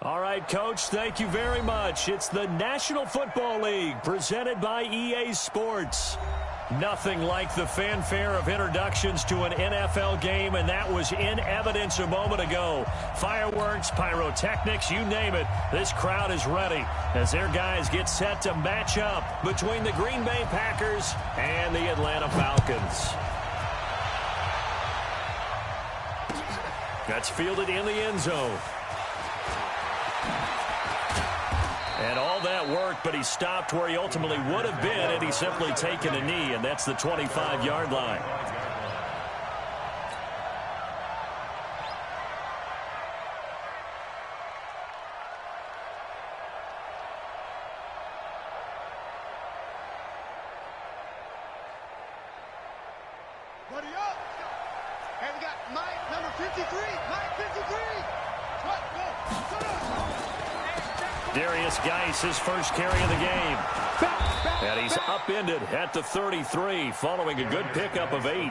All right, Coach, thank you very much. It's the National Football League presented by EA Sports. Nothing like the fanfare of introductions to an NFL game, and that was in evidence a moment ago. Fireworks, pyrotechnics, you name it. This crowd is ready as their guys get set to match up between the Green Bay Packers and the Atlanta Falcons. That's fielded in the end zone. And all that work, but he stopped where he ultimately would have been had he simply taken a knee, and that's the 25-yard line. Buddy up! Hey, we got Mike, number 53. Mike, 53. What? Go. Darius Geis, his first carry of the game. And he's upended at the 33, following a good pickup of 8.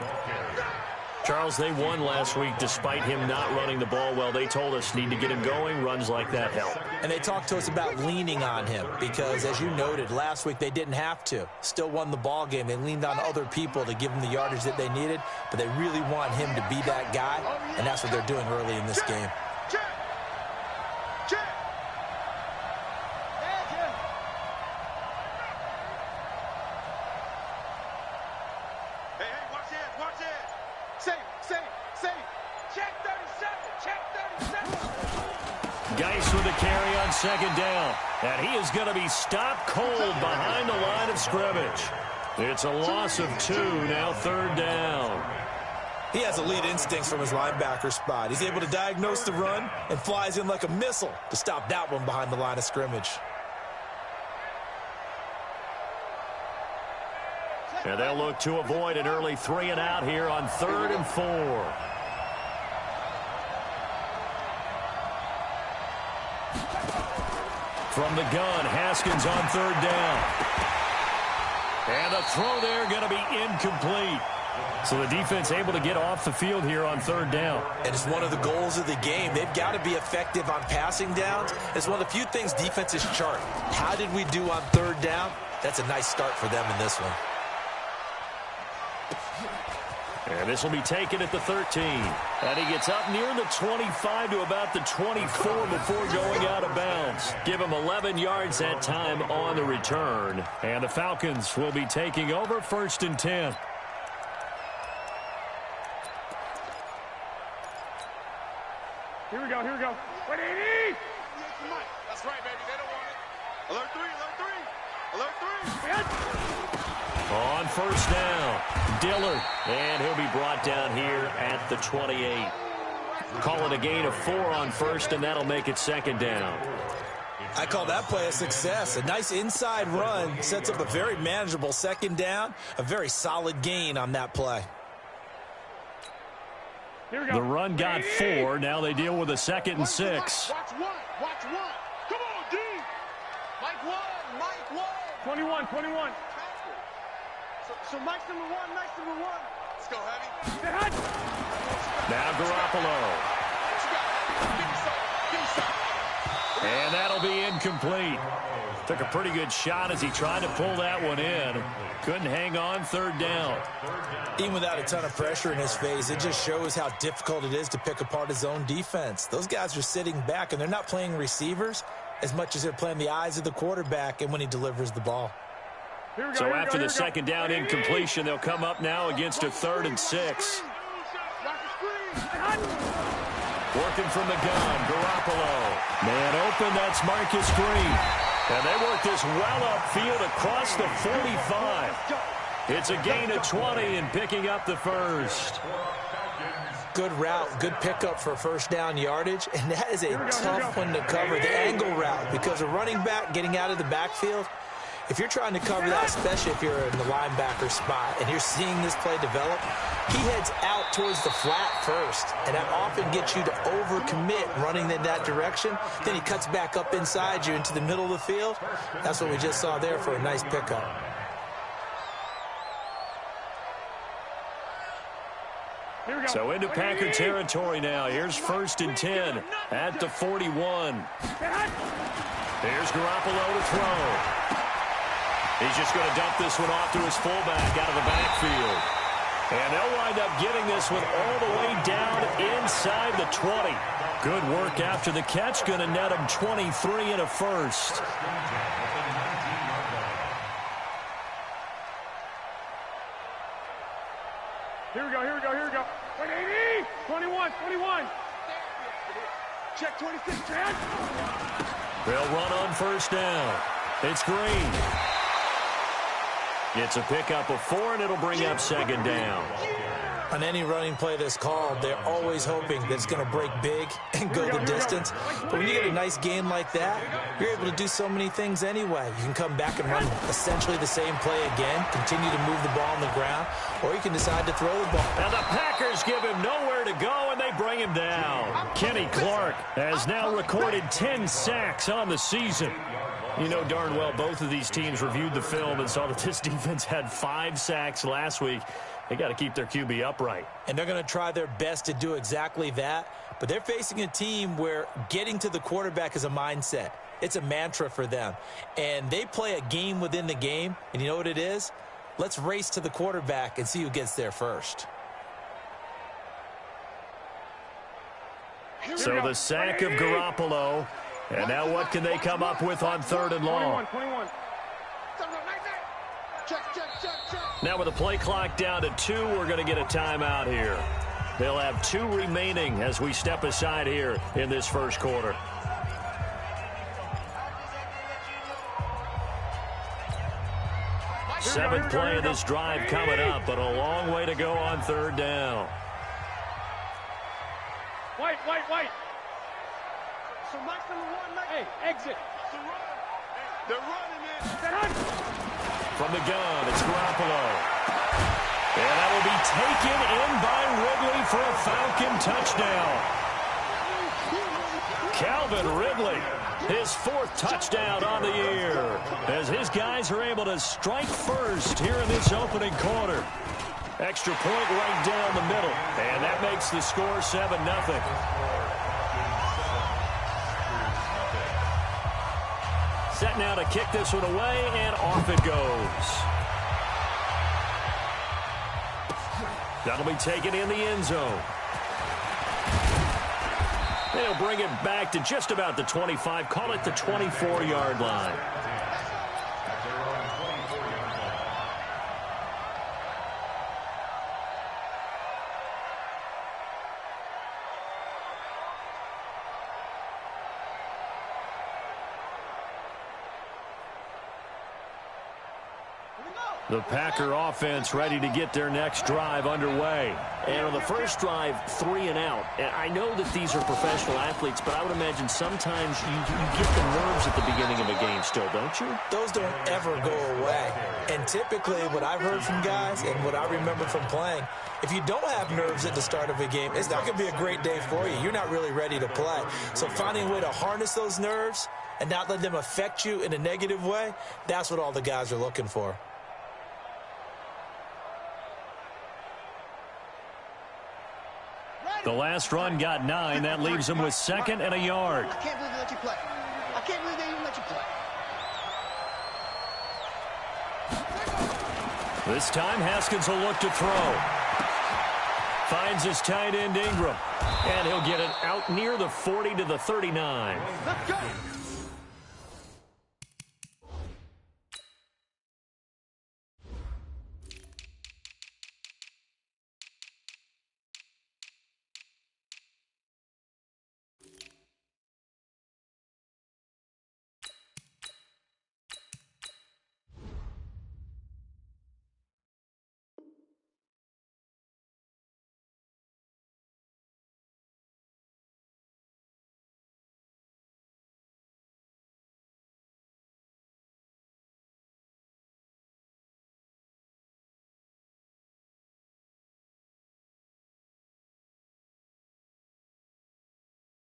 Charles, they won last week despite him not running the ball well. They told us need to get him going. Runs like that help. And they talked to us about leaning on him because, as you noted, last week they didn't have to. Still won the ball game. They leaned on other people to give them the yardage that they needed, but they really want him to be that guy, and that's what they're doing early in this game. Geis with a carry on second down. And he is going to be stopped cold behind the line of scrimmage. It's a loss of 2, now third down. He has elite instincts from his linebacker spot. He's able to diagnose the run and flies in like a missile to stop that one behind the line of scrimmage. And they'll look to avoid an early 3 and out here on 3rd and 4. From the gun, Haskins on 3rd down. And the throw there going to be incomplete. So the defense able to get off the field here on 3rd down. And it's one of the goals of the game. They've got to be effective on passing downs. It's one of the few things defenses chart. How did we do on 3rd down? That's a nice start for them in this one. And this will be taken at the 13. And he gets up near the 25 to about the 24 before going out of bounds. Give him 11 yards that time on the return. And the Falcons will be taking over 1st and 10. Here we go, here we go. Wait, 80! That's right, baby. They don't want it. Alert 3, alert 3, alert 3. On 1st down, Dillard, and he'll be brought down here at the 28. Call it a gain of 4 on 1st, and that'll make it 2nd down. I call that play a success. A nice inside run sets up a very manageable 2nd down, a very solid gain on that play. Here we go. The run got 4. Now they deal with a 2nd and 6. Watch one. Come on, D. Mike 1, Mike 1. 21, 21. So Mike's number 1, Mike's number 1. Let's go, Heavy. Now Garoppolo. And that'll be incomplete. Took a pretty good shot as he tried to pull that one in. Couldn't hang on 3rd down. Even without a ton of pressure in his face, it just shows how difficult it is to pick apart his own defense. Those guys are sitting back, and they're not playing receivers as much as they're playing the eyes of the quarterback and when he delivers the ball. So after the 2nd down incompletion, they'll come up now against a 3rd and 6. Working from the gun, Garoppolo. Man open, that's Marcus Green. And they work this well upfield across the 45. It's a gain of 20 and picking up the 1st. Good route, good pickup for 1st down yardage, and that is a tough one to cover, the angle route, because a running back getting out of the backfield, if you're trying to cover that, especially if you're in the linebacker spot and you're seeing this play develop, he heads out towards the flat first, and that often gets you to overcommit running in that direction. Then he cuts back up inside you into the middle of the field. That's what we just saw there for a nice pickup. Here we go. So into Packer territory now. Here's 1st and 10 at the 41. Here's Garoppolo to throw. He's just going to dump this one off to his fullback out of the backfield. And they'll wind up getting this one all the way down inside the 20. Good work after the catch. Going to net him 23 and a first. Here we go, here we go, here we go. Wait, 80! 21, 21. Check 26, Chad. They'll run on 1st down. It's Green. It's a pickup of 4, and it'll bring up 2nd down. On any running play that's called, they're always hoping that it's going to break big and go the distance. But when you get a nice gain like that, you're able to do so many things anyway. You can come back and run essentially the same play again, continue to move the ball on the ground, or you can decide to throw the ball. And the Packers give him nowhere to go, and they bring him down. Kenny Clark has now recorded 10 sacks on the season. You know darn well both of these teams reviewed the film and saw that this defense had 5 sacks last week. They got to keep their QB upright. And they're going to try their best to do exactly that. But they're facing a team where getting to the quarterback is a mindset. It's a mantra for them. And they play a game within the game. And you know what it is? Let's race to the quarterback and see who gets there first. So the sack of Garoppolo. And now what can they come up with on 3rd and long? 21. Now with the play clock down to 2, we're going to get a timeout here. They'll have 2 remaining as we step aside here in this 1st quarter. Seventh play of this drive coming up, but a long way to go on 3rd down. White. So Mike number 1, Mike. Hey, exit. They're running it. From the gun, it's Garoppolo. And that will be taken in by Ridley for a Falcon touchdown. Calvin Ridley, his 4th touchdown on the year, as his guys are able to strike first here in this opening quarter. Extra point right down the middle, and that makes the score 7-0. Set now to kick this one away, and off it goes. That'll be taken in the end zone. They'll bring it back to just about the 25, call it the 24-yard line. The Packer offense ready to get their next drive underway. And on the first drive, 3 and out. And I know that these are professional athletes, but I would imagine sometimes you get the nerves at the beginning of a game still, don't you? Those don't ever go away. And typically what I've heard from guys and what I remember from playing, if you don't have nerves at the start of a game, it's not going to be a great day for you. You're not really ready to play. So finding a way to harness those nerves and not let them affect you in a negative way, that's what all the guys are looking for. The last run got 9. That leaves him with 2nd and a yard. I can't believe they let you play. I can't believe they even let you play. This time, Haskins will look to throw. Finds his tight end, Ingram. And he'll get it out near the 40 to the 39. Let's go.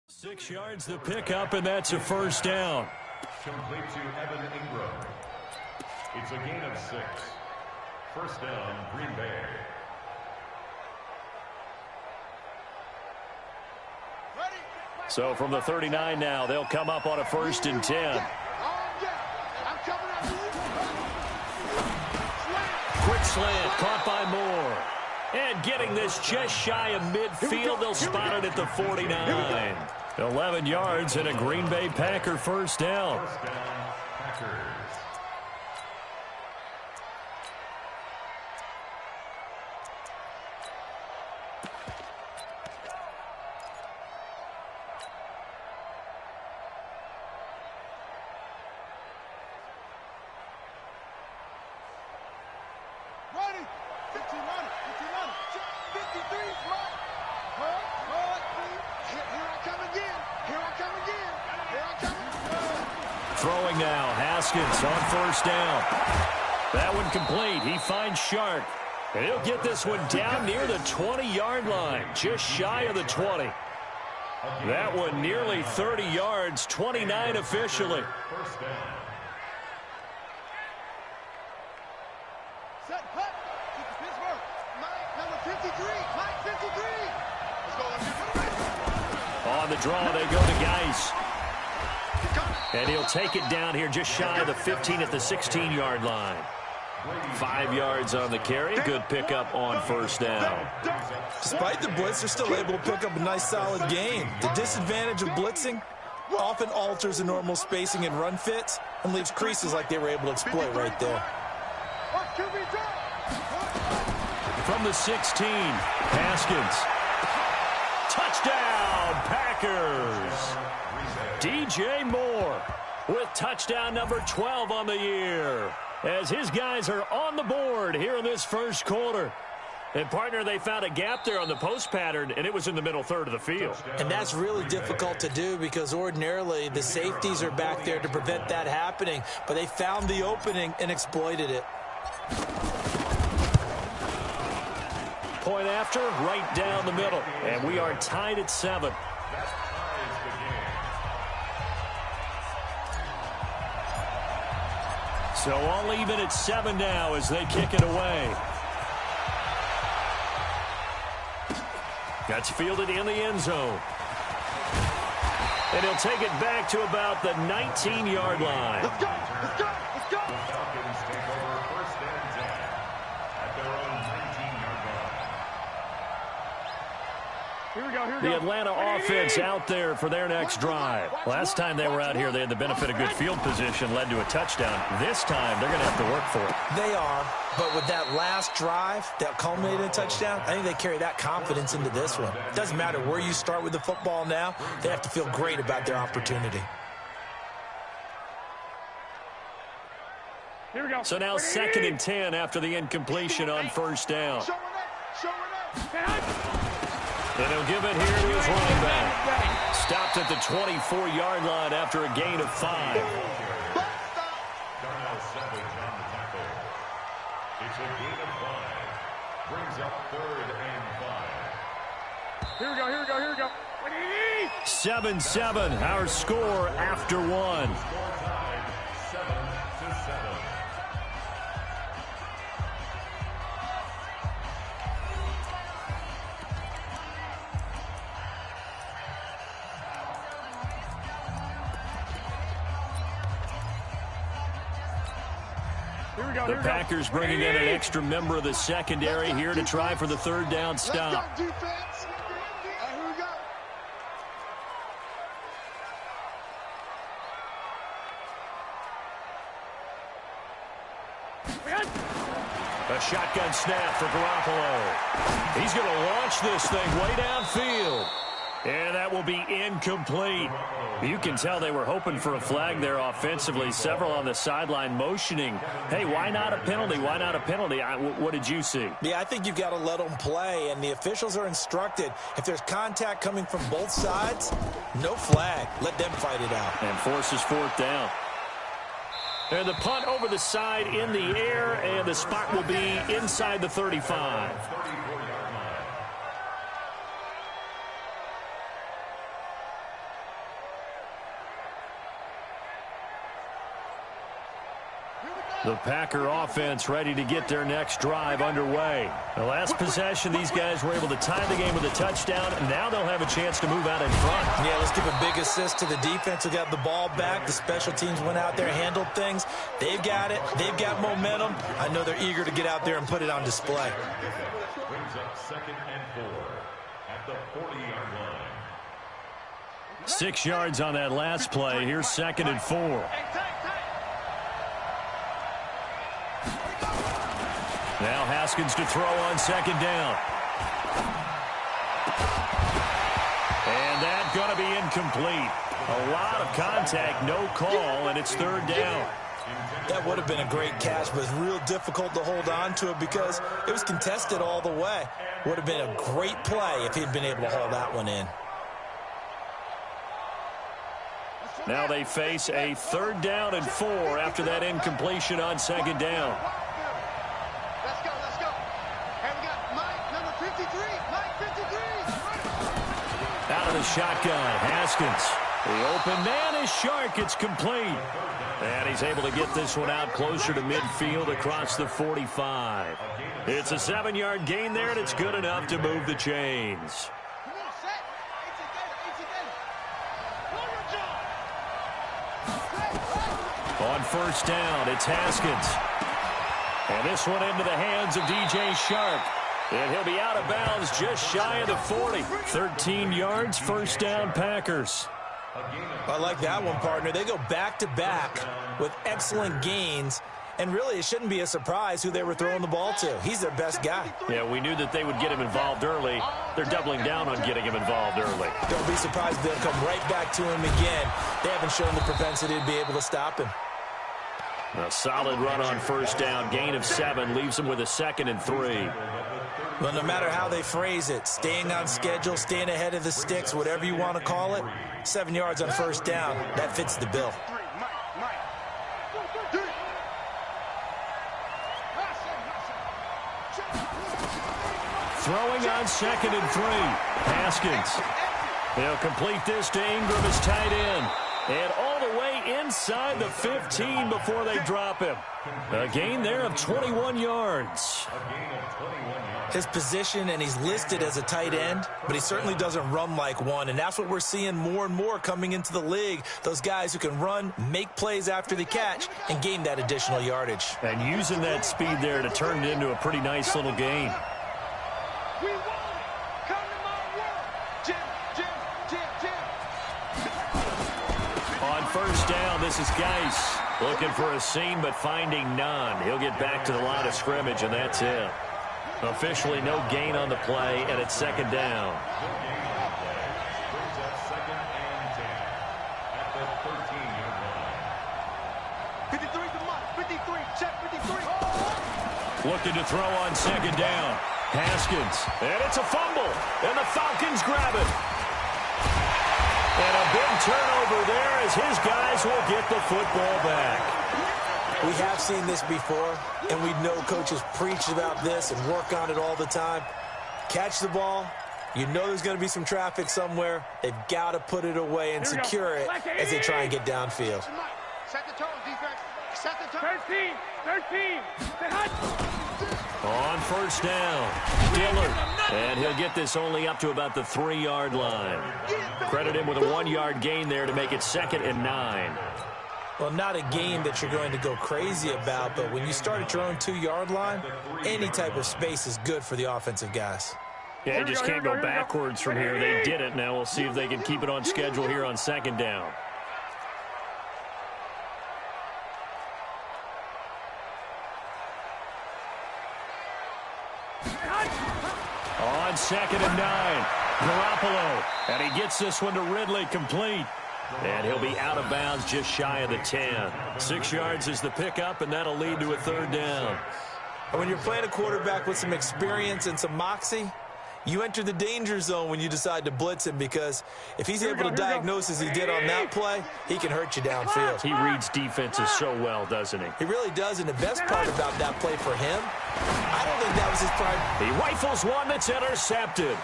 Six yards the pickup, and that's a first down. Complete to Evan Ingram. It's a gain of 6. First down, Green Bay. So from the 39 now, they'll come up on a 1st and 10. Quick slant, caught by Moore. And getting this just shy of midfield, they'll spot it at the 49. 11 yards and a Green Bay Packer 1st down. Packers. Ready. 15 on it. 15 on it. 53. Right. Hold, please. Here I come again. Here I come again. Here I come again. Throwing now, Haskins on 1st down. That one complete. He finds Shark. And he'll get this one down near the 20-yard line, just shy of the 20. That one nearly 30 yards, 29 officially. 1st down. Set, hut. Keep the Pittsburgh. Mike, number 53. Mike, 53. Let's go. On the draw, they go to Geis. And he'll take it down here just shy of the 15 at the 16-yard line. 5 yards on the carry. Good pickup on 1st down. Despite the blitz, they're still able to pick up a nice, solid gain. The disadvantage of blitzing often alters the normal spacing and run fits and leaves creases like they were able to exploit right there. From the 16, Haskins. Touchdown, Packers. DJ Moore with touchdown number 12 on the year, as his guys are on the board here in this 1st quarter. And, partner, they found a gap there on the post pattern, and it was in the middle 3rd of the field. And that's really difficult to do because ordinarily the safeties are back there to prevent that happening. But they found the opening and exploited it. Point after, right down the middle. And we are tied at 7. So all even at 7 now as they kick it away. That's fielded in the end zone. And he'll take it back to about the 19-yard line. Let's go. Let's go. Let's go. The Falcons take over 1st and 10 at their own 19-yard line. Here we go. The Atlanta offense out there for their next drive. Last time they were out here, they had the benefit of good field position, led to a touchdown. This time, they're going to have to work for it. They are, but with that last drive that culminated in a touchdown, I think they carry that confidence into this one. Doesn't matter where you start with the football now, they have to feel great about their opportunity. Here we go. So now 2nd and 10 after the incompletion on 1st down. Showing up. Showing up. And he'll give it here to his running back. Stopped at the 24-yard line after a gain of 5. Darnell Savage on the tackle. It's a gain of 5. Brings up 3rd and 5. Here we go. Here we go. Here we go. 7-7, our score after 1. Score tied 7-7. The Packers bringing in an extra member of the secondary here to try for the 3rd down stop. Let's go, defense. Here we go. A shotgun snap for Garoppolo. He's going to launch this thing way downfield. And that will be incomplete. You can tell they were hoping for a flag there offensively. Several on the sideline motioning. Hey, why not a penalty? Why not a penalty? What did you see? Yeah, I think you've got to let them play, and the officials are instructed. If there's contact coming from both sides, no flag. Let them fight it out. And forces 4th down. And the punt over the side in the air, and the spot will be inside the 35. Here we go. The Packer offense ready to get their next drive underway. The last possession, these guys were able to tie the game with a touchdown, and now they'll have a chance to move out in front. Yeah, let's give a big assist to the defense who got the ball back. The special teams went out there, handled things. They've got it. They've got momentum. I know they're eager to get out there and put it on display. Brings up 2nd and 4 at the 40-yard line. 6 yards on that last play. Here's 2nd and 4. Now Haskins to throw on 2nd down. And that's going to be incomplete. A lot of contact, no call, and it's 3rd down. That would have been a great catch, but it's real difficult to hold on to it because it was contested all the way. Would have been a great play if he'd been able to haul that one in. Now they face a 3rd down and 4 after that incompletion on 2nd down. Let's go, let's go. And we got Mike, number 53. Mike, 53. Out of the shotgun, Haskins. The open man is Shark. It's complete. And he's able to get this one out closer to midfield across the 45. It's a 7-yard gain there, and it's good enough to move the chains. Come on, set. On 1st down, it's Haskins. And this one into the hands of DJ Shark. And he'll be out of bounds just shy of the 40. 13 yards, 1st down, Packers. I like that one, partner. They go back-to-back with excellent gains. And really, it shouldn't be a surprise who they were throwing the ball to. He's their best guy. Yeah, we knew that they would get him involved early. They're doubling down on getting him involved early. Don't be surprised they'll come right back to him again. They haven't shown the propensity to be able to stop him. A solid run on 1st down. Gain of 7 leaves them with a 2nd and 3. Well, no matter how they phrase it, staying on schedule, staying ahead of the sticks, whatever you want to call it, 7 yards on 1st down, that fits the bill. Throwing on 2nd and 3. Haskins. They'll complete this to Ingram as tight end. And all the way inside the 15 before they drop him. A gain there of 21 yards. His position, and he's listed as a tight end, but he certainly doesn't run like one, and that's what we're seeing more and more coming into the league. Those guys who can run, make plays after the catch, and gain that additional yardage. And using that speed there to turn it into a pretty nice little gain. We want it. Come to my world. Jim. On 1st down, this is Geis. Looking for a seam, but finding none. He'll get back to the line of scrimmage, and that's it. Officially no gain on the play, and it's 2nd down. Brings up 2nd and 10 at the 13-yard line. 53 to Mike. 53. Check 53. Looking to throw on 2nd down. Haskins. And it's a fumble. And the Falcons grab it. And a big turnover there as his guys will get the football back. We have seen this before, and we know coaches preach about this and work on it all the time. Catch the ball. You know there's going to be some traffic somewhere. They've got to put it away and secure it as they try and get downfield. Set the tone, defense. Set the tone. 13. On 1st down, Dillard. And he'll get this only up to about the 3-yard line. Credit him with a 1-yard gain there to make it 2nd and 9. Well, not a game that you're going to go crazy about, but when you start at your own 2-yard line, any type of space is good for the offensive guys. Yeah, you just can't go backwards from here. They did it. Now we'll see if they can keep it on schedule here on 2nd down. On 2nd and 9, Garoppolo. And he gets this one to Ridley, complete. And he'll be out of bounds just shy of the 10. 6 yards is the pickup, and that'll lead to a 3rd down. And when you're playing a quarterback with some experience and some moxie, you enter the danger zone when you decide to blitz him, because if he's able to diagnose as he did on that play, he can hurt you downfield. He reads defenses so well, doesn't he? He really does, and the best part about that play for him, I don't think that was his prime. He rifles one that's intercepted.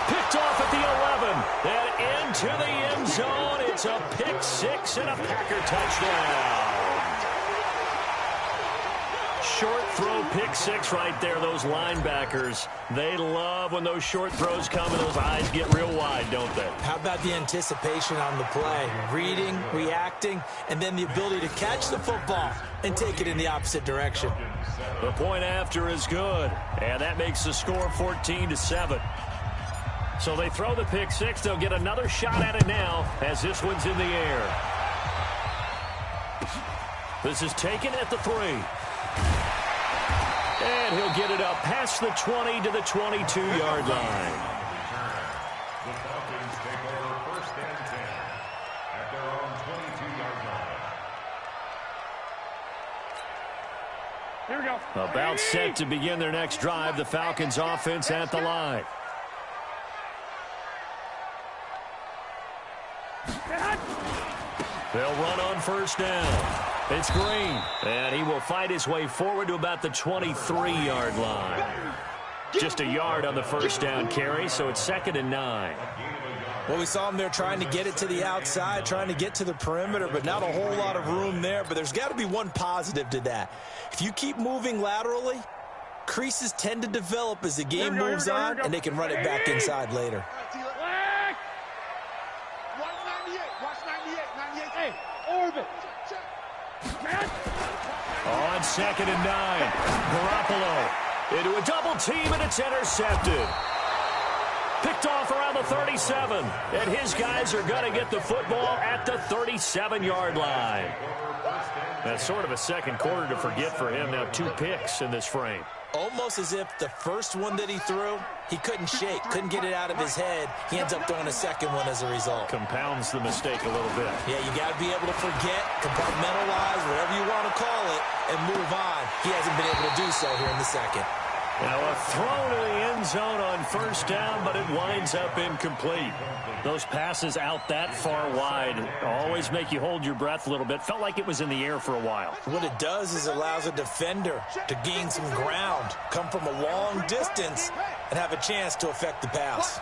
Picked off at the 11, and into the end zone. It's a pick 6 and a Packer touchdown. short throw pick six right there, those linebackers. They love when those short throws come and those eyes get real wide, don't they? How about the anticipation on the play? Reading, reacting, and then the ability to catch the football and take it in the opposite direction. The point after is good, and that makes the score 14-7. So they throw the pick six. They'll get another shot at it now as this one's in the air. This is taken at the 3. And he'll get it up past the 20 to the 22-yard line. The Falcons take over first and 10 at their own 22-yard line. Here we go. About set to begin their next drive. The Falcons offense at the line. They'll run on first down. It's Green, and he will fight his way forward to about the 23-yard line. Just a yard on the first down carry, so it's 2nd and 9. Well, we saw him there trying to get it to the outside, trying to get to the perimeter, but not a whole lot of room there. But there's got to be one positive to that. If you keep moving laterally, creases tend to develop as the game moves on, and they can run it back inside later. Watch 98. Hey, orbit. On 2nd and 9, Garoppolo into a double team, and it's intercepted. Picked off around the 37, and his guys are going to get the football at the 37-yard line. That's sort of a second quarter to forget for him. Now 2 picks in this frame. Almost as if the first one that he threw, he couldn't shake, couldn't get it out of his head. He ends up throwing a second one as a result. Compounds the mistake a little bit. Yeah, you got to be able to forget, compartmentalize, whatever you want to call it, and move on. He hasn't been able to do so here in the second. Now a throw to the end zone on first down, but it winds up incomplete. Those passes out that far wide always make you hold your breath a little bit. Felt like it was in the air for a while. What it does is it allows a defender to gain some ground, come from a long distance, and have a chance to affect the pass.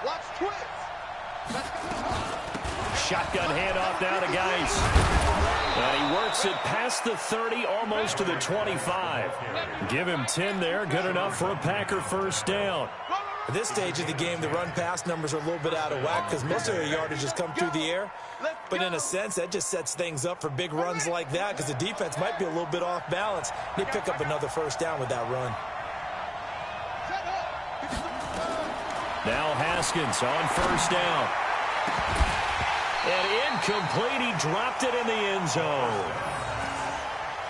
Watch twist. Shotgun handoff now to Geis. And he works it past the 30, almost to the 25. Give him 10 there, good enough for a Packer first down. At this stage of the game, the run-pass numbers are a little bit out of whack because most of their yardage has come through the air. But in a sense, that just sets things up for big runs like that because the defense might be a little bit off balance. They pick up another first down with that run. Now Haskins on first down. And incomplete. He dropped it in the end zone.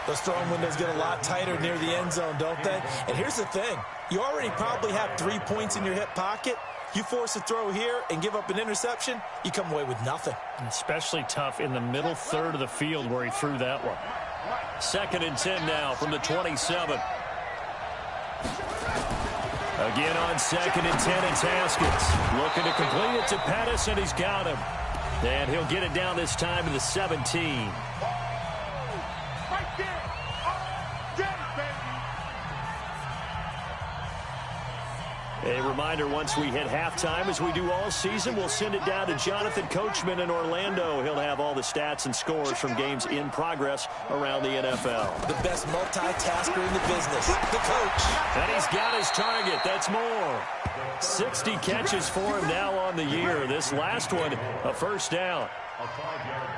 Those throwing windows get a lot tighter near the end zone, don't they? And here's the thing. You already probably have 3 points in your hip pocket. You force a throw here and give up an interception, you come away with nothing. Especially tough in the middle third of the field where he threw that one. 2nd and 10 now from the 27. Again on 2nd and 10, it's Haskins. Looking to complete it to Pettis, and he's got him. And he'll get it down this time to the 17. A reminder, once we hit halftime, as we do all season, we'll send it down to Jonathan Coachman in Orlando. He'll have all the stats and scores from games in progress around the NFL. The best multitasker in the business, the coach. And he's got his target. That's more. 60 catches for him now on the year. This last one, a first down.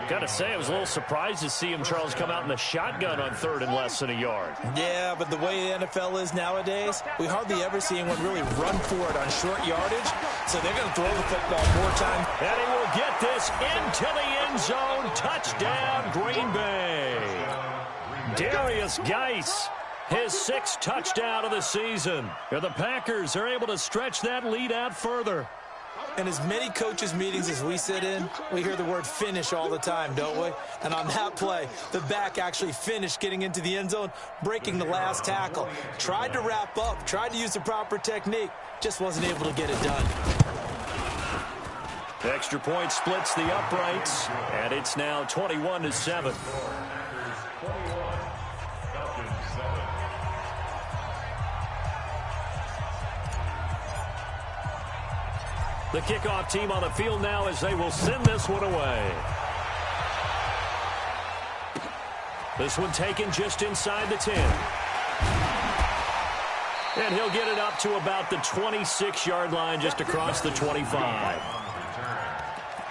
Got to say, I was a little surprised to see him, Charles, come out in the shotgun on 3rd and less than a yard. Yeah, but the way the NFL is nowadays, we hardly ever see anyone really run for it on short yardage, so they're going to throw the football more time. And he will get this into the end zone. Touchdown, Green Bay. Darius Geis, his 6th touchdown of the season. And the Packers are able to stretch that lead out further. In as many coaches' meetings as we sit in, we hear the word finish all the time, don't we? And on that play, the back actually finished getting into the end zone, breaking the last tackle. Tried to wrap up, tried to use the proper technique, just wasn't able to get it done. Extra point splits the uprights, and it's now 21-7. The kickoff team on the field now as they will send this one away. This one taken just inside the 10. And he'll get it up to about the 26-yard line, just across the 25. The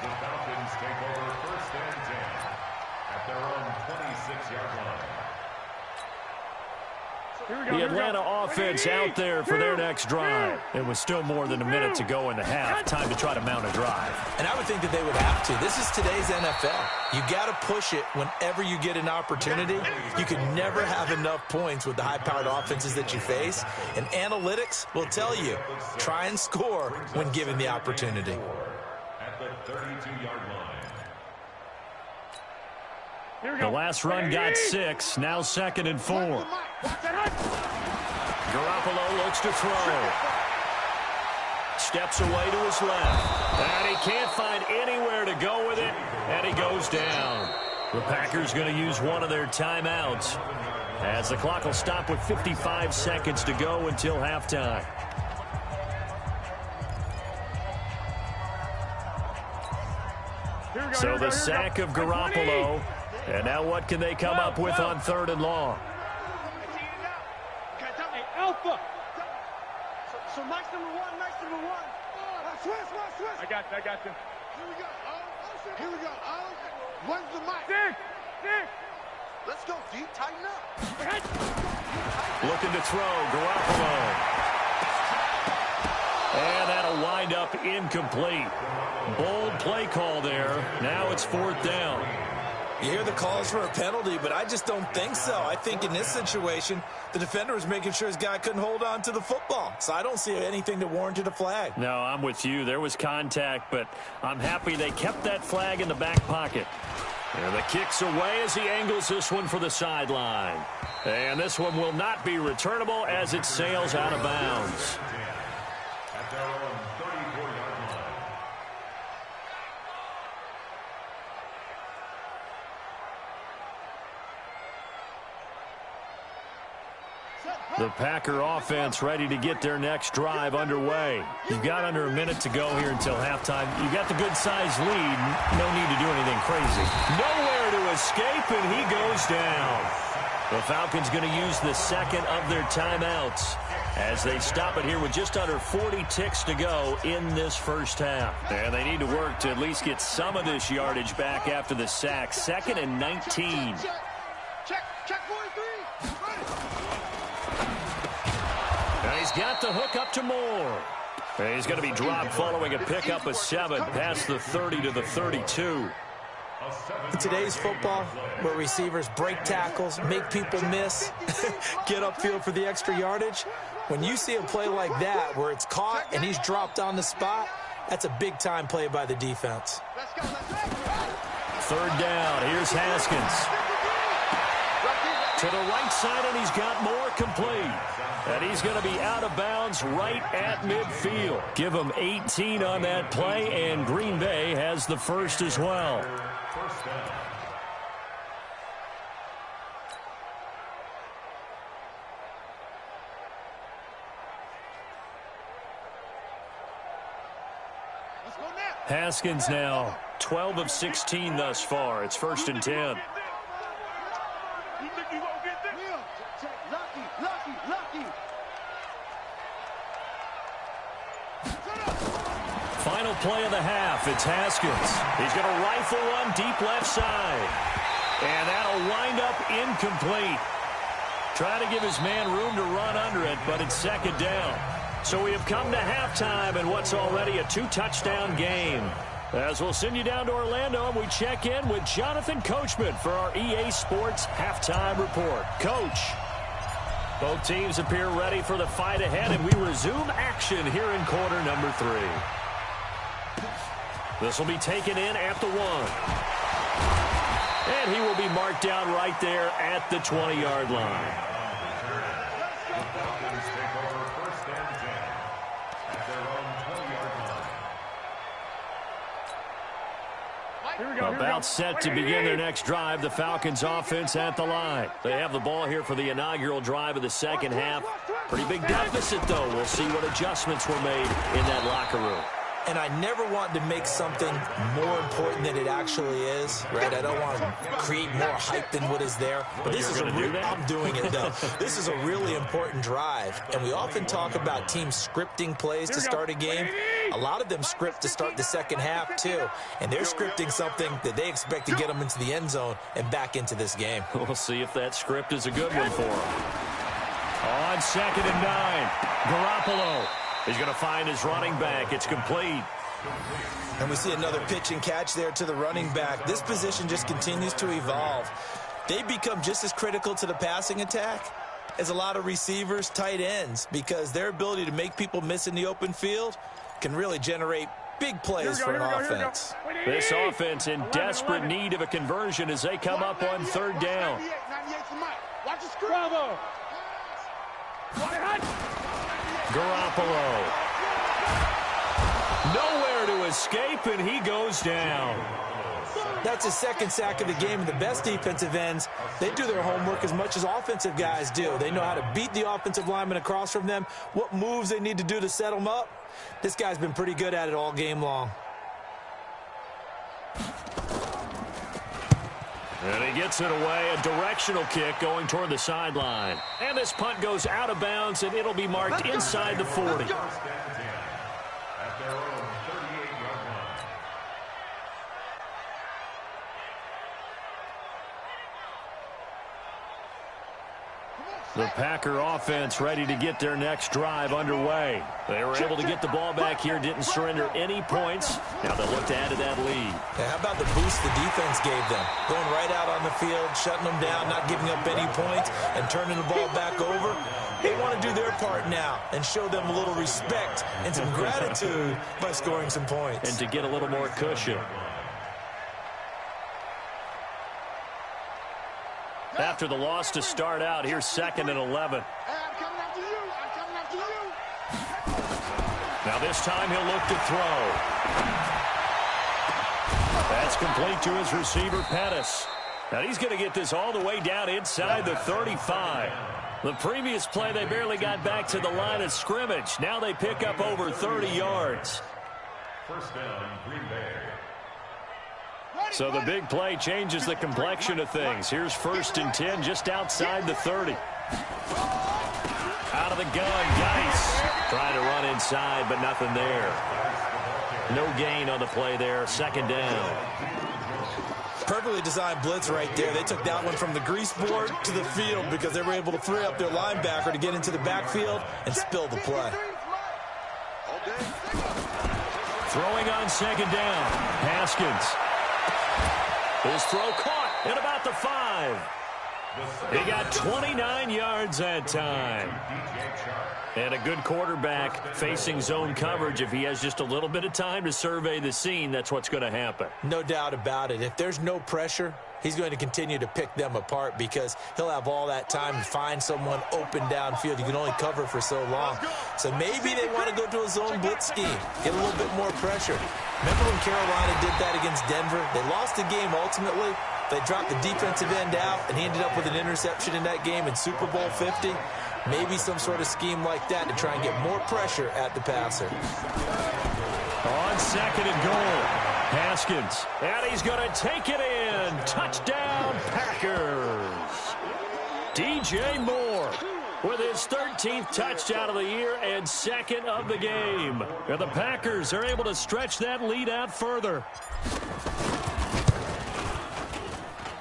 Falcons take over 1st and 10 at their own 26-yard line. The Atlanta offense out there for their next drive. It was still more than a minute to go in the half. Time to try to mount a drive. And I would think that they would have to. This is today's NFL. You got to push it whenever you get an opportunity. You can never have enough points with the high-powered offenses that you face. And analytics will tell you, try and score when given the opportunity. At the 32-yard line. The last run got 6. Now 2nd and 4. Garoppolo looks to throw. Steps away to his left. And he can't find anywhere to go with it. And he goes down. The Packers going to use one of their timeouts, as the clock will stop with 55 seconds to go until halftime. So the sack of Garoppolo. And now what can they come up with on 3rd and long? Hey, Alpha. So Mike's number one. Switch. I got you. Here we go. When's the mic? Six. Let's go, D. Tighten up. Looking to throw, Garoppolo. And that'll wind up incomplete. Bold play call there. Now it's 4th down. You hear the calls for a penalty, but I just don't think so. I think in this situation, the defender was making sure his guy couldn't hold on to the football. So I don't see anything that warranted a flag. No, I'm with you. There was contact, but I'm happy they kept that flag in the back pocket. And the kick's away as he angles this one for the sideline. And this one will not be returnable as it sails out of bounds. At their own 34-yard line. The Packer offense ready to get their next drive underway. You've got under a minute to go here until halftime. You've got the good-sized lead. No need to do anything crazy. Nowhere to escape, and he goes down. The Falcons going to use the 2nd of their timeouts as they stop it here with just under 40 ticks to go in this first half. And they need to work to at least get some of this yardage back after the sack. 2nd and 19. Check 43. And he's got the hook up to Moore. And he's going to be dropped following a pickup of 7 past the 30 to the 32. In today's football, where receivers break tackles, make people miss, get upfield for the extra yardage, when you see a play like that where it's caught and he's dropped on the spot, that's a big-time play by the defense. 3rd down. Here's Haskins. To the right side, and he's got Moore complete. And he's going to be out of bounds right at midfield. Give him 18 on that play, and Green Bay has the first as well. First down. Let's go now. Haskins now 12 of 16 thus far. It's 1st and 10. You think you gonna get this? Lucky. Final play of the half. It's Haskins. He's going to rifle one deep left side. And that'll wind up incomplete. Trying to give his man room to run under it, but it's 2nd down. So we have come to halftime in what's already a 2-touchdown game. As we'll send you down to Orlando, and we check in with Jonathan Coachman for our EA Sports Halftime Report. Coach, both teams appear ready for the fight ahead, and we resume action here in quarter number 3. This will be taken in at the 1. And he will be marked down right there at the 20-yard line. The Falcons take over 1st and 10 at their own 20-yard line. About set to begin their next drive. The Falcons offense at the line. They have the ball here for the inaugural drive of the second half. Pretty big deficit, though. We'll see what adjustments were made in that locker room. And I never want to make something more important than it actually is, right? I don't want to create more hype than what is there. But this is I'm doing it, though. This is a really important drive. And we often talk about teams scripting plays to start a game. A lot of them script to start the second half, too. And they're scripting something that they expect to get them into the end zone and back into this game. We'll see if that script is a good one for them. On 2nd and 9, Garoppolo. He's going to find his running back. It's complete. And we see another pitch and catch there to the running back. This position just continues to evolve. They become just as critical to the passing attack as a lot of receivers, tight ends, because their ability to make people miss in the open field can really generate big plays for an offense. This offense in desperate need of a conversion as they come up on 3rd down. Bravo. Garoppolo. Nowhere to escape, and he goes down. That's his 2nd sack of the game, and the best defensive ends, they do their homework as much as offensive guys do. They know how to beat the offensive lineman across from them, what moves they need to do to set them up. This guy's been pretty good at it all game long. And he gets it away, a directional kick going toward the sideline. And this punt goes out of bounds, and it'll be marked inside the 40. At their own 38-yard line. The Packer offense ready to get their next drive underway. They were able to get the ball back here, didn't surrender any points. Now they'll look to add to that lead. Yeah, how about the boost the defense gave them? Going right out on the field, shutting them down, not giving up any points, and turning the ball back over. They want to do their part now and show them a little respect and some gratitude by scoring some points. And to get a little more cushion. After the loss to start out, here's 2nd and 11. Now this time he'll look to throw. That's complete to his receiver, Pettis. Now he's going to get this all the way down inside the 35. The previous play, they barely got back to the line of scrimmage. Now they pick up over 30 yards. 1st down, Green Bay. So the big play changes the complexion of things. Here's 1st and 10 just outside the 30. Out of the gun, Geis trying to run inside, but nothing there. No gain on the play there. 2nd down. Perfectly designed blitz right there. They took that one from the grease board to the field because they were able to free up their linebacker to get into the backfield and spill the play. Throwing on 2nd down. Haskins. His throw caught at about the 5. He got 29 yards that time. And a good quarterback facing zone coverage. If he has just a little bit of time to survey the scene, that's what's going to happen. No doubt about it. If there's no pressure, he's going to continue to pick them apart because he'll have all that time to find someone open downfield. You can only cover for so long. So maybe they want to go to a zone blitz scheme, get a little bit more pressure. Remember when Carolina did that against Denver? They lost the game ultimately. They dropped the defensive end out, and he ended up with an interception in that game in Super Bowl 50. Maybe some sort of scheme like that to try and get more pressure at the passer. On 2nd and goal, Haskins. And he's going to take it in. Touchdown, Packers. DJ Moore with his 13th touchdown of the year and 2nd of the game. And the Packers are able to stretch that lead out further.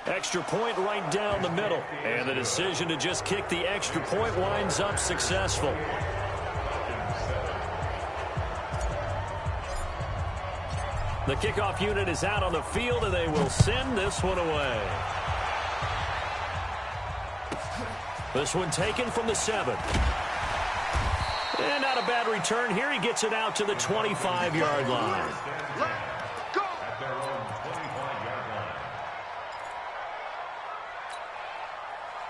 Extra point right down the middle. And the decision to just kick the extra point winds up successful. The kickoff unit is out on the field, and they will send this one away. This one taken from the 7. And not a bad return here. He gets it out to the 25-yard line.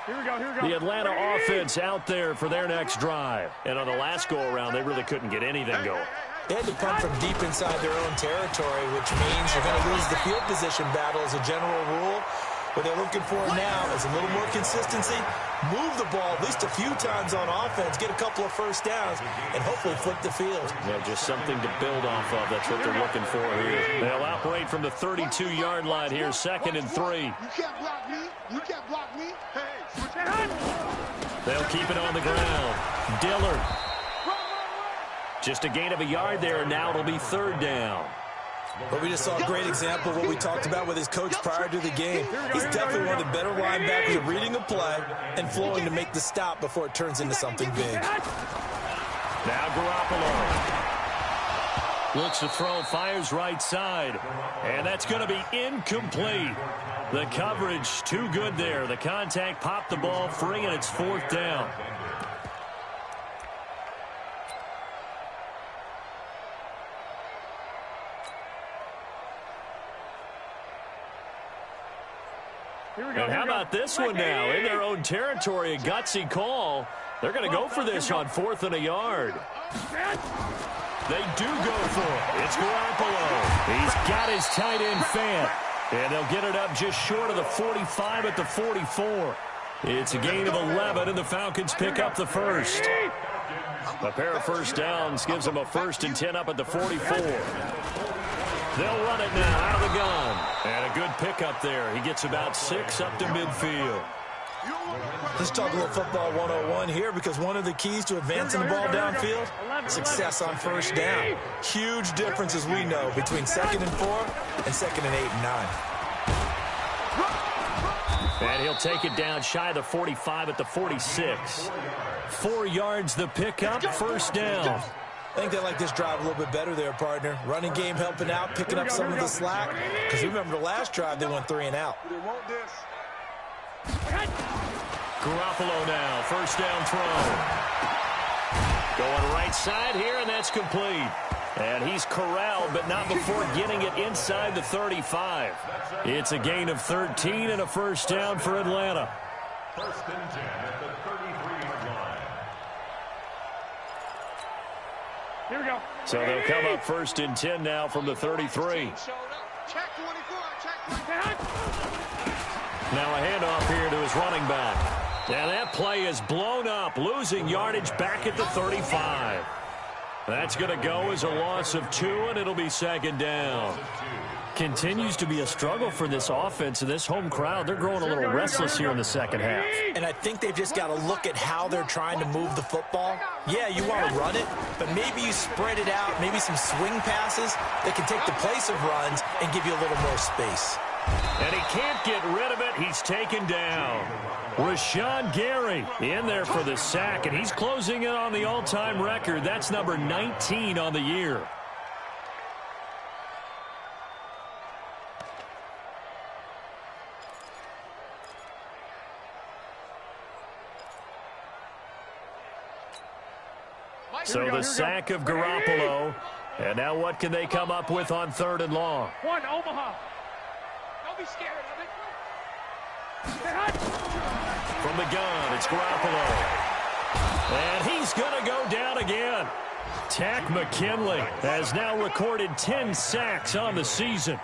Here we go. The Atlanta offense out there for their next drive. And on the last go-around, they really couldn't get anything going. They had to punt from deep inside their own territory, which means you're going to lose the field position battle as a general rule. What they're looking for now is a little more consistency, move the ball at least a few times on offense, get a couple of first downs, and hopefully flip the field. Yeah, just something to build off of. That's what they're looking for here. They'll operate from the 32-yard line here, 2nd and 3. You can't block me. You can't block me. Hey, They'll keep it on the ground. Dillard. Just a gain of a yard there, and now it'll be 3rd down. But we just saw a great example of what we talked about with his coach prior to the game. He's definitely one of the better linebackers at reading a play and flowing to make the stop before it turns into something big. Now Garoppolo. Looks to throw, fires right side. And that's going to be incomplete. The coverage too good there. The contact popped the ball free, and it's 4th down. And how about this one now? In their own territory, a gutsy call. They're going to go for this on 4th and a yard. They do go for it. It's Garoppolo. He's got his tight end Fant. And they'll get it up just short of the 45 at the 44. It's a gain of 11, and the Falcons pick up the first. A pair of first downs gives them a 1st and 10 up at the 44. They'll run it now out of the gun. And a good pickup there. He gets about 6 up to midfield. Let's talk a little football 101 here, because one of the keys to advancing the ball downfield, success on first down. Huge difference, as we know, between 2nd and 4 and 2nd and 8 and 9. And he'll take it down shy of the 45 at the 46. 4 yards the pickup, first down. I think they like this drive a little bit better there, partner. Running game helping out, picking up some of the slack. Because remember the last drive, they went 3 and out. they want this. Garoppolo now, first down throw. Going right side here, and that's complete. And he's corralled, but not before getting it inside the 35. It's a gain of 13 and a first down for Atlanta. 1st and 10 at the 33-yard line. Here we go. So they'll come up 1st and 10 now from the 33. Check 24. Check 24. Now a handoff here to his running back. And that play is blown up, losing yardage back at the 35. That's going to go as a loss of 2, and it'll be 2nd down. Continues to be a struggle for this offense and this home crowd. They're growing a little restless here in the second half. And I think they've just got to look at how they're trying to move the football. Yeah, you want to run it, but maybe you spread it out, maybe some swing passes that can take the place of runs and give you a little more space. And he can't get rid of it. He's taken down. Rashawn Gary in there for the sack, and he's closing in on the all-time record. That's number 19 on the year. So the sack of Garoppolo. And now what can they come up with on 3rd and long? One, Omaha. Don't be scared of it. From the gun, it's Garoppolo. And he's going to go down again. Tack McKinley has now recorded 10 sacks on the season.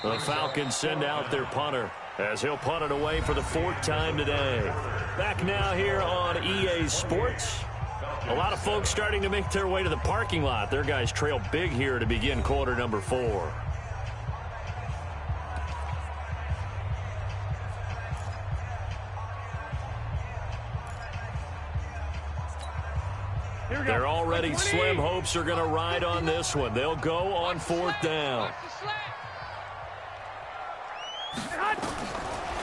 The Falcons send out their punter as he'll punt it away for the 4th time today. Back now here on EA Sports. A lot of folks starting to make their way to the parking lot. Their guys trail big here to begin quarter number 4. Their already slim hopes are going to ride on this one. They'll go on 4th down.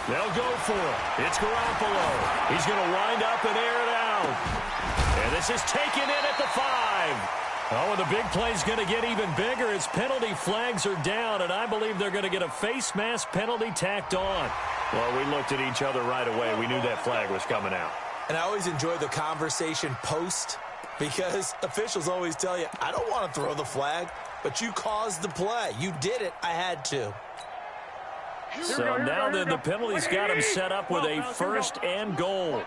They'll go for it. It's Garoppolo. He's going to wind up and air it out. And this is taken in at the 5. Oh, and the big play's going to get even bigger. Its penalty flags are down, and I believe they're going to get a face mask penalty tacked on. Well, we looked at each other right away. We knew that flag was coming out. And I always enjoy the conversation post, because officials always tell you, I don't want to throw the flag, but you caused the play. You did it. I had to. So now then the penalty's got him set up with a 1st and goal.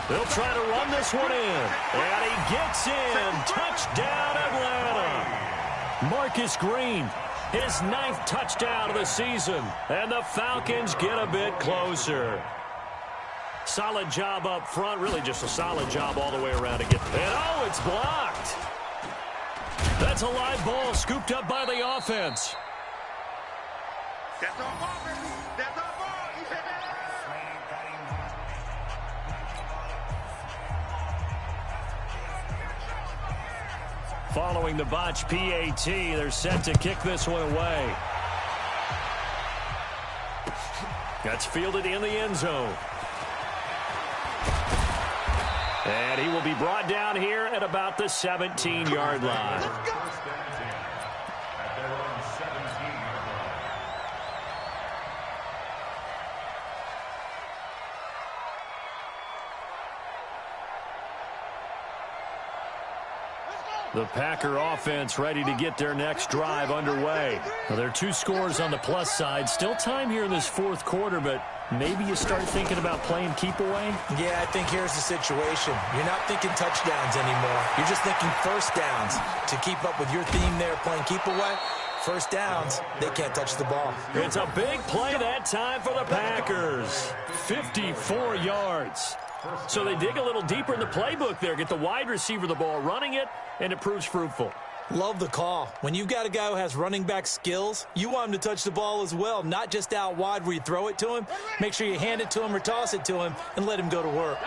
They'll try to run this one in. And he gets in. Touchdown, Atlanta. Marcus Green His 9th touchdown of the season. And the Falcons get a bit closer. Solid job up front. Really just a solid job all the way around to get. And oh, it's blocked. That's a live ball scooped up by the offense. That's our ball, baby. That's our ball. Following the botch PAT, they're set to kick this one away. That's fielded in the end zone. And he will be brought down here at about the 17-yard line. First and 10 at their own 17-yard line. The Packer offense ready to get their next drive underway. Now, there are 2 scores on the plus side. Still time here in this 4th quarter, but maybe you start thinking about playing keep away? Yeah, I think here's the situation. You're not thinking touchdowns anymore. You're just thinking first downs. To keep up with your theme there, playing keep away, first downs, they can't touch the ball. It's a big play that time for the Packers. 54 yards. So they dig a little deeper in the playbook there, get the wide receiver the ball, running it, and it proves fruitful. Love the call. When you've got a guy who has running back skills, you want him to touch the ball as well, not just out wide where you throw it to him. Make sure you hand it to him or toss it to him and let him go to work.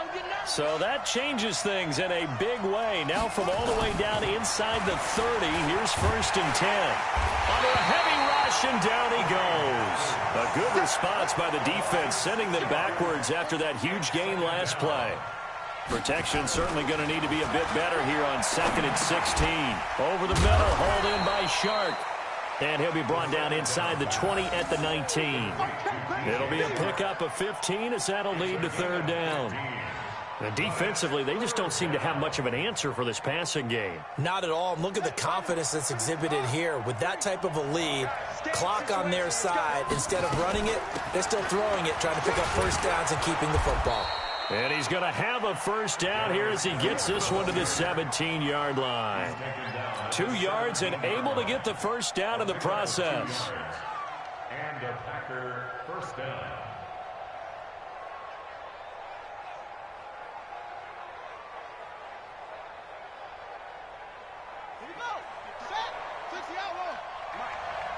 So that changes things in a big way. Now from all the way down inside the 30, here's 1st and 10. Under a heavy rush, and down he goes. A good response by the defense, sending them backwards after that huge gain last play. Protection certainly going to need to be a bit better here on 2nd and 16. Over the middle, hauled in by Shark. And he'll be brought down inside the 20 at the 19. It'll be a pickup of 15 as that'll lead to 3rd down. And defensively, they just don't seem to have much of an answer for this passing game. Not at all. And look at the confidence that's exhibited here. With that type of a lead, clock on their side, instead of running it, they're still throwing it, trying to pick up first downs and keeping the football. And he's going to have a first down here as he gets this one to the 17-yard line. 2 yards and able to get the first down in the process. And a Packer first down. Here we go. Set. 60 out low.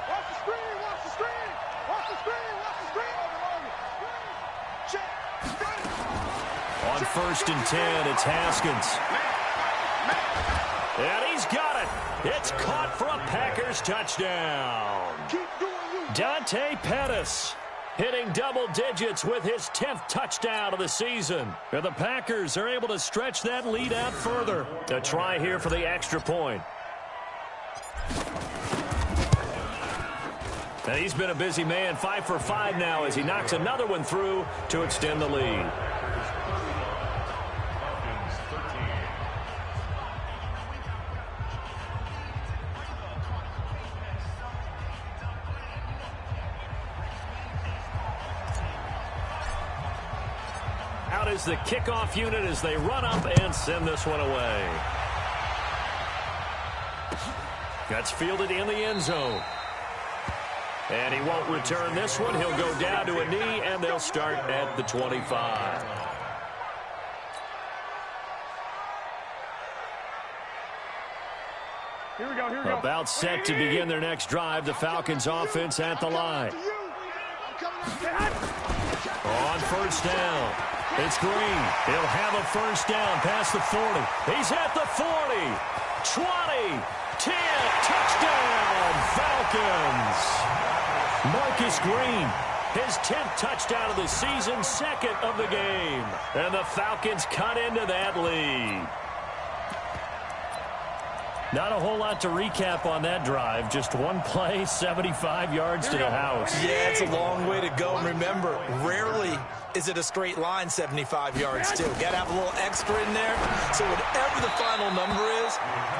Watch the screen. Watch the screen. Watch the screen. Watch the screen. Check. On 1st and 10, it's Haskins. And he's got it. It's caught for a Packers touchdown. Dante Pettis hitting double digits with his 10th touchdown of the season. And the Packers are able to stretch that lead out further. A try here for the extra point. And he's been a busy man, 5 for 5 now as he knocks another one through to extend the lead. Out is the kickoff unit as they run up and send this one away. That's fielded in the end zone. And he won't return this one. He'll go down to a knee, and they'll start at the 25. Here we go. About set to begin their next drive. The Falcons offense at the line. On first down, it's Green. He'll have a first down past the 40. He's at the 40, 20, 10, touchdown, Falcons. Marcus Green, his 10th touchdown of the season, 2nd of the game. And the Falcons cut into that lead. Not a whole lot to recap on that drive. Just one play, 75 yards to the house. Yeah, it's a long way to go. And remember, rarely is it a straight line 75 yards, too. Got to have a little extra in there. So whatever the final number is,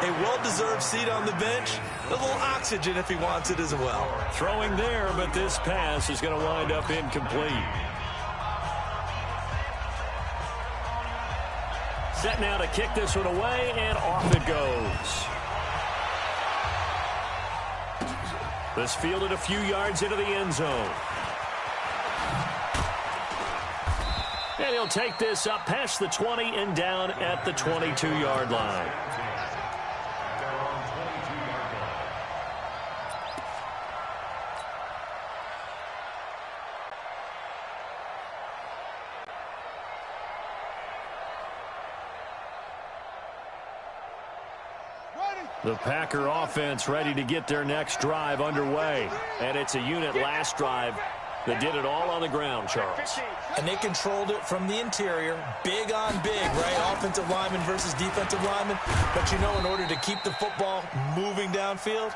a well-deserved seat on the bench, a little oxygen if he wants it as well. Throwing there, but this pass is going to wind up incomplete. Set now to kick this one away, and off it goes. This fielded a few yards into the end zone. And he'll take this up past the 20 and down at the 22-yard line. The Packer offense ready to get their next drive underway. And it's a unit last drive that did it all on the ground, Charles. And they controlled it from the interior, big on big, right? Offensive lineman versus defensive lineman. But, you know, in order to keep the football moving downfield,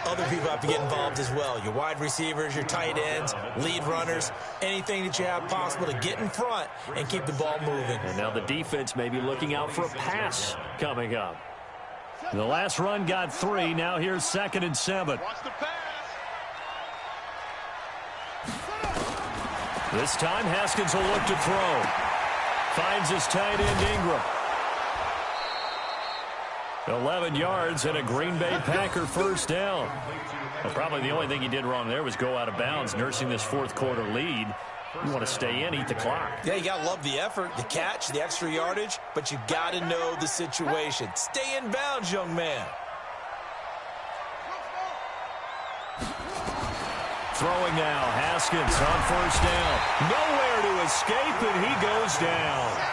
other people have to get involved as well. Your wide receivers, your tight ends, lead runners, anything that you have possible to get in front and keep the ball moving. And now the defense may be looking out for a pass coming up. The last run got 3. Now here's 2nd and 7. Watch the pass. This time Haskins will look to throw. Finds his tight end Ingram. 11 yards and a Green Bay Packer first down. Well, probably the only thing he did wrong there was go out of bounds, nursing this fourth quarter lead. You want to stay in, eat the clock. Yeah, you got to love the effort, the catch, the extra yardage, but you got to know the situation. Stay in bounds, young man. Throwing now, Haskins on first down. Nowhere to escape, and he goes down.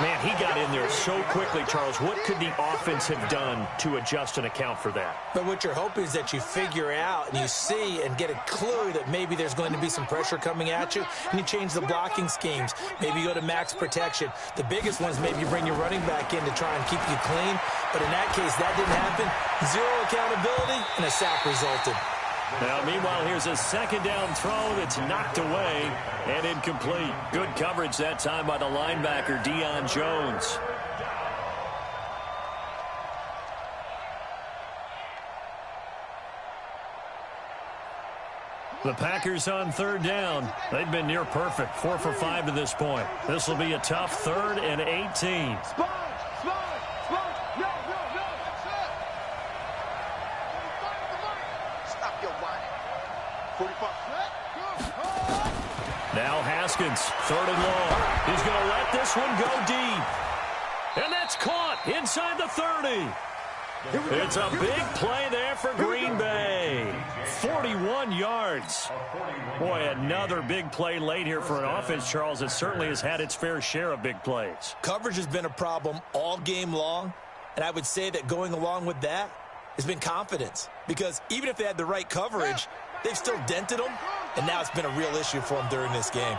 Man, he got in there so quickly, Charles. What could the offense have done to adjust and account for that? But what you're hoping is that you figure out and you see and get a clue that maybe there's going to be some pressure coming at you, and you change the blocking schemes. Maybe you go to max protection. The biggest ones, maybe you bring your running back in to try and keep you clean. But in that case, that didn't happen. Zero accountability, and a sack resulted. Now, meanwhile, here's a second down throw that's knocked away and incomplete. Good coverage that time by the linebacker, Deion Jones. The Packers on third down. They've been near perfect, 4 for 5 to this point. This will be a tough 3rd and 18. Now Haskins, 3rd and long. He's going to let this one go deep. And that's caught inside the 30. It's a big play there for Green Bay. 41 yards. Boy, another big play late here for an offense, Charles, that certainly has had its fair share of big plays. Coverage has been a problem all game long, and I would say that going along with that has been confidence. Because even if they had the right coverage, they've still dented them, and now it's been a real issue for them during this game.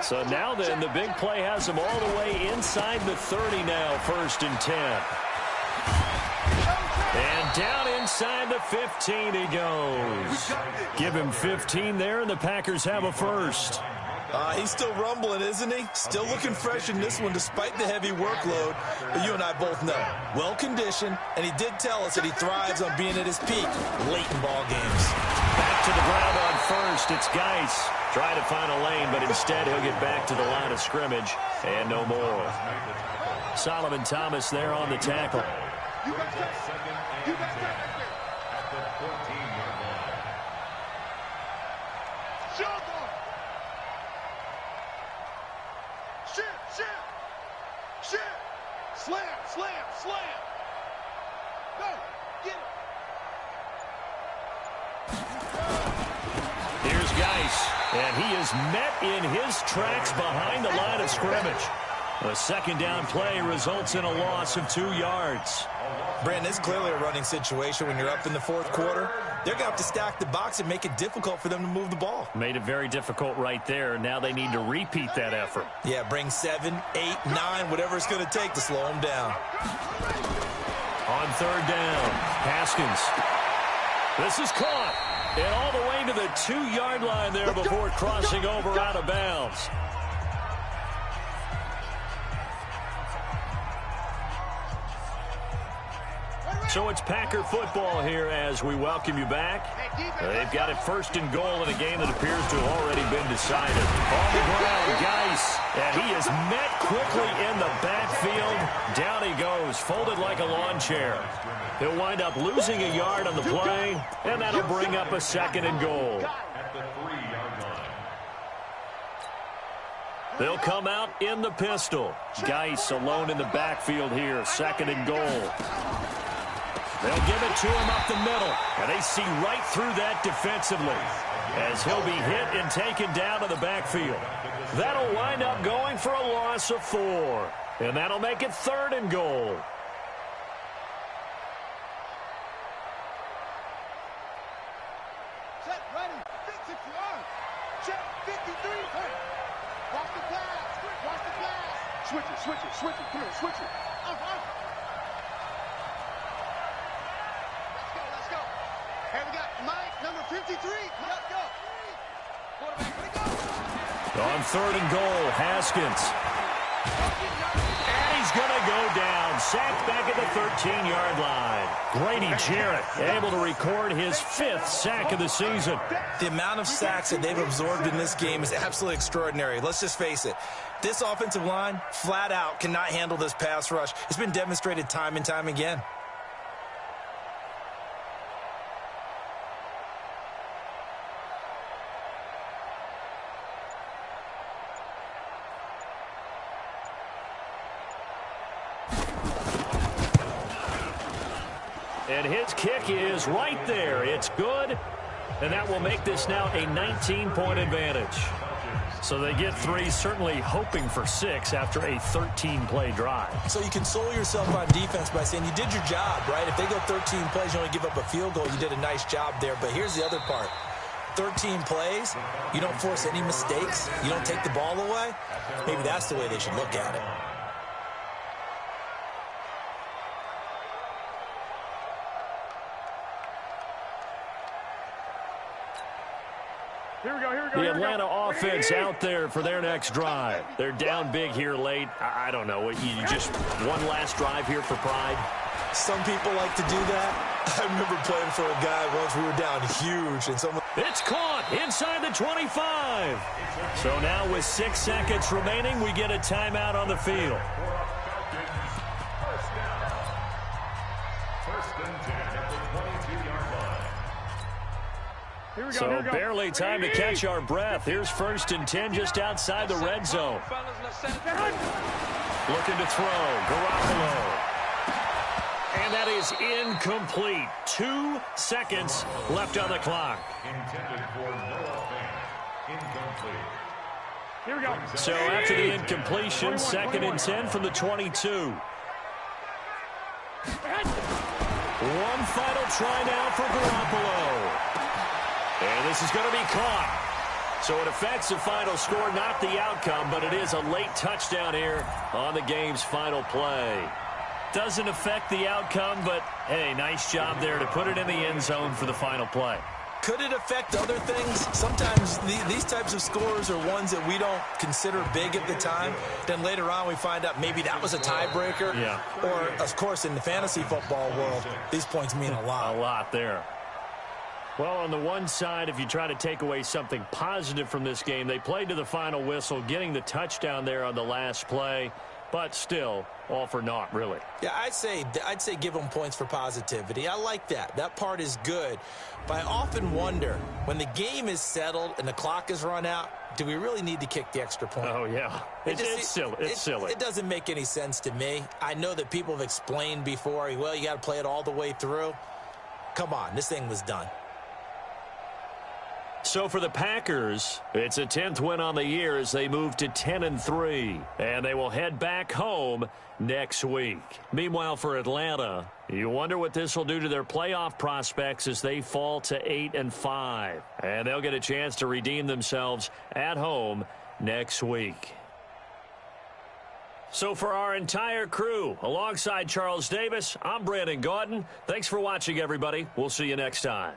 So now then, the big play has them all the way inside the 30 now, 1st and 10. And down inside the 15 he goes. Give him 15 there, and the Packers have a first. He's still rumbling, isn't he? Still looking fresh in this one despite the heavy workload. But you and I both know, well-conditioned, and he did tell us that he thrives on being at his peak late in ball games. Back to the ground on first. It's Geis. Trying to find a lane, but instead he'll get back to the line of scrimmage. And no more. Solomon Thomas there on the tackle. You got that. You got that. At the 14-yard line. Shut up. Shit. Slam. Go. Get it. Here's Geis, and he is met in his tracks behind the line of scrimmage. A second down play results in a loss of 2 yards. Brandon, it's clearly a running situation when you're up in the fourth quarter. They're going to have to stack the box and make it difficult for them to move the ball. Made it very difficult right there. Now they need to repeat that effort. Yeah, bring 7, 8, 9, whatever it's going to take to slow them down. On third down, Haskins. This is caught. And all the way to the 2-yard line there before crossing over out of bounds. So it's Packer football here as we welcome you back. They've got it 1st and goal in a game that appears to have already been decided. On the ground, Geis, and he is met quickly in the backfield. Down he goes goes, folded like a lawn chair. He'll wind up losing a yard on the play, and that'll bring up a 2nd and goal. At the 3-yard line. They'll come out in the pistol. Geis alone in the backfield here, 2nd and goal. They'll give it to him up the middle, and they see right through that defensively as he'll be hit and taken down to the backfield. That'll wind up going for a loss of 4, and that'll make it 3rd and goal. Set, ready, 6 yards. Check, 53. Hey, watch the pass. Watch the pass. Switch it, switch it, switch it. Come here, switch it. Let's go. Hey, we got Mike, number 53. Let's go. Quarterback, ready, go. On 3rd and goal, Haskins. And he's going to go down. Sacked back at the 13-yard line. Grady Jarrett able to record his 5th sack of the season. The amount of sacks that they've absorbed in this game is absolutely extraordinary. Let's just face it. This offensive line, flat out, cannot handle this pass rush. It's been demonstrated time and time again. And his kick is right there. It's good, and that will make this now a 19-point advantage. So they get 3, certainly hoping for 6 after a 13-play drive. So you console yourself on defense by saying you did your job, right? If they go 13 plays, you only give up a field goal, you did a nice job there. But here's the other part. 13 plays, you don't force any mistakes, you don't take the ball away. Maybe that's the way they should look at it. Here we go. The Atlanta offense out there for their next drive. They're down big here late. I don't know. You just one last drive here for pride? Some people like to do that. I remember playing for a guy once. We were down huge, and someone... It's caught inside the 25. So now with 6 seconds remaining, we get a timeout on the field. So barely time to catch our breath. Here's 1st and 10 just outside the red zone. Looking to throw. Garoppolo. And that is incomplete. 2 seconds left on the clock. Intended for Noah Fant. Incomplete. Here we go. So after the incompletion, 2nd and 10 from the 22. One final try now for Garoppolo. And this is going to be caught. So it affects the final score, not the outcome, but it is a late touchdown here on the game's final play. Doesn't affect the outcome, but, hey, nice job there to put it in the end zone for the final play. Could it affect other things? Sometimes these types of scores are ones that we don't consider big at the time. Then later on we find out maybe that was a tiebreaker. Yeah. Or, of course, in the fantasy football world, these points mean a lot. A lot there. Well, on the one side, if you try to take away something positive from this game, they played to the final whistle, getting the touchdown there on the last play, but still, all for naught, really. Yeah, I'd say give them points for positivity. I like that. That part is good. But I often wonder, when the game is settled and the clock is run out, do we really need to kick the extra point? Oh, yeah. It's silly. It's silly. It doesn't make any sense to me. I know that people have explained before, well, you got to play it all the way through. Come on, this thing was done. So for the Packers, it's a 10th win on the year as they move to 10-3, and they will head back home next week. Meanwhile, for Atlanta, you wonder what this will do to their playoff prospects as they fall to 8-5, and they'll get a chance to redeem themselves at home next week. So for our entire crew, alongside Charles Davis, I'm Brandon Gaudin. Thanks for watching, everybody. We'll see you next time.